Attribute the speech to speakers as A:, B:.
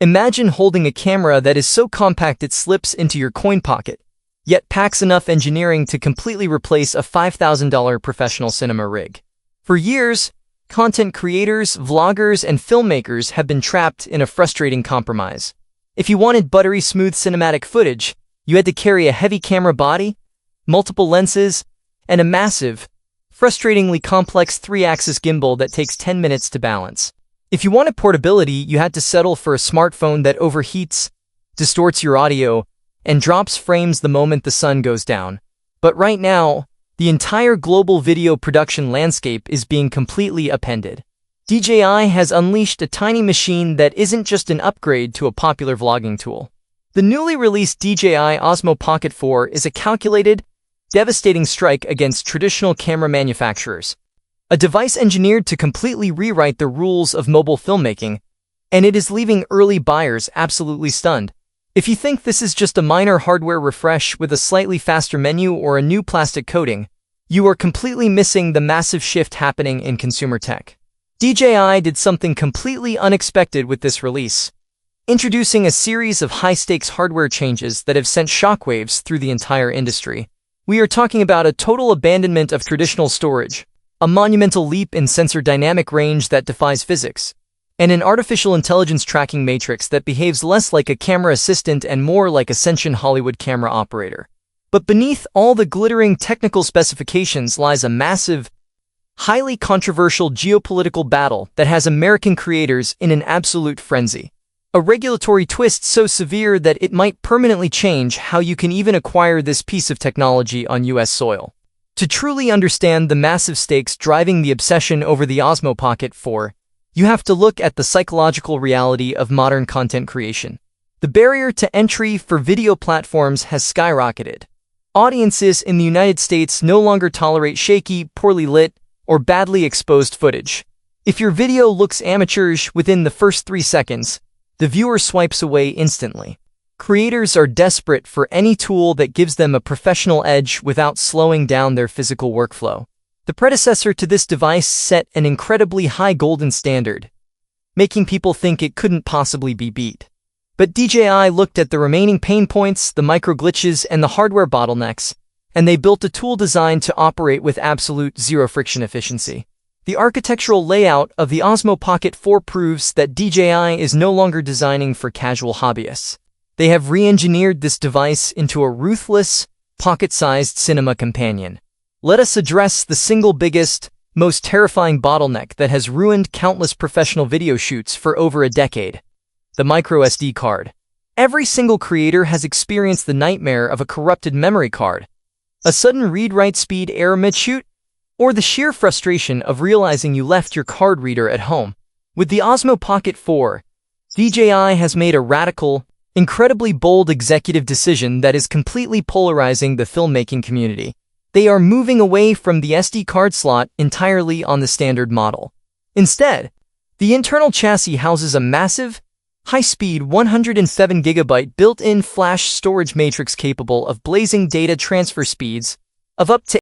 A: Imagine holding a camera that is so compact it slips into your coin pocket, yet packs enough engineering to completely replace a $5,000 professional cinema rig. For years, content creators, vloggers, and filmmakers have been trapped in a frustrating compromise. If you wanted buttery smooth cinematic footage, you had to carry a heavy camera body, multiple lenses, and a massive, frustratingly complex 3-axis gimbal that takes 10 minutes to balance. If you wanted portability, you had to settle for a smartphone that overheats, distorts your audio, and drops frames the moment the sun goes down. But right now, the entire global video production landscape is being completely upended. DJI has unleashed a tiny machine that isn't just an upgrade to a popular vlogging tool. The newly released DJI Osmo Pocket 4 is a calculated, devastating strike against traditional camera manufacturers. A device engineered to completely rewrite the rules of mobile filmmaking, and it is leaving early buyers absolutely stunned. If you think this is just a minor hardware refresh with a slightly faster menu or a new plastic coating, you are completely missing the massive shift happening in consumer tech. DJI did something completely unexpected with this release, introducing a series of high-stakes hardware changes that have sent shockwaves through the entire industry. We are talking about a total abandonment of traditional storage, a monumental leap in sensor dynamic range that defies physics, and an artificial intelligence tracking matrix that behaves less like a camera assistant and more like a sentient Hollywood camera operator. But beneath all the glittering technical specifications lies a massive, highly controversial geopolitical battle that has American creators in an absolute frenzy. A regulatory twist so severe that it might permanently change how you can even acquire this piece of technology on US soil. To truly understand the massive stakes driving the obsession over the Osmo Pocket 4, you have to look at the psychological reality of modern content creation. The barrier to entry for video platforms has skyrocketed. Audiences in the United States no longer tolerate shaky, poorly lit, or badly exposed footage. If your video looks amateurish within the first 3 seconds, the viewer swipes away instantly. Creators are desperate for any tool that gives them a professional edge without slowing down their physical workflow. The predecessor to this device set an incredibly high golden standard, making people think it couldn't possibly be beat. But DJI looked at the remaining pain points, the micro glitches, and the hardware bottlenecks, and they built a tool designed to operate with absolute zero-friction efficiency. The architectural layout of the Osmo Pocket 4 proves that DJI is no longer designing for casual hobbyists. They have re-engineered this device into a ruthless, pocket-sized cinema companion. Let us address the single biggest, most terrifying bottleneck that has ruined countless professional video shoots for over a decade: the micro SD card. Every single creator has experienced the nightmare of a corrupted memory card, a sudden read-write speed error mid-shoot, or the sheer frustration of realizing you left your card reader at home. With the Osmo Pocket 4, DJI has made a radical, incredibly bold executive decision that is completely polarizing the filmmaking community. They are moving away from the SD card slot entirely on the standard model. Instead, the internal chassis houses a massive, high-speed 107GB built-in flash storage matrix capable of blazing data transfer speeds of up to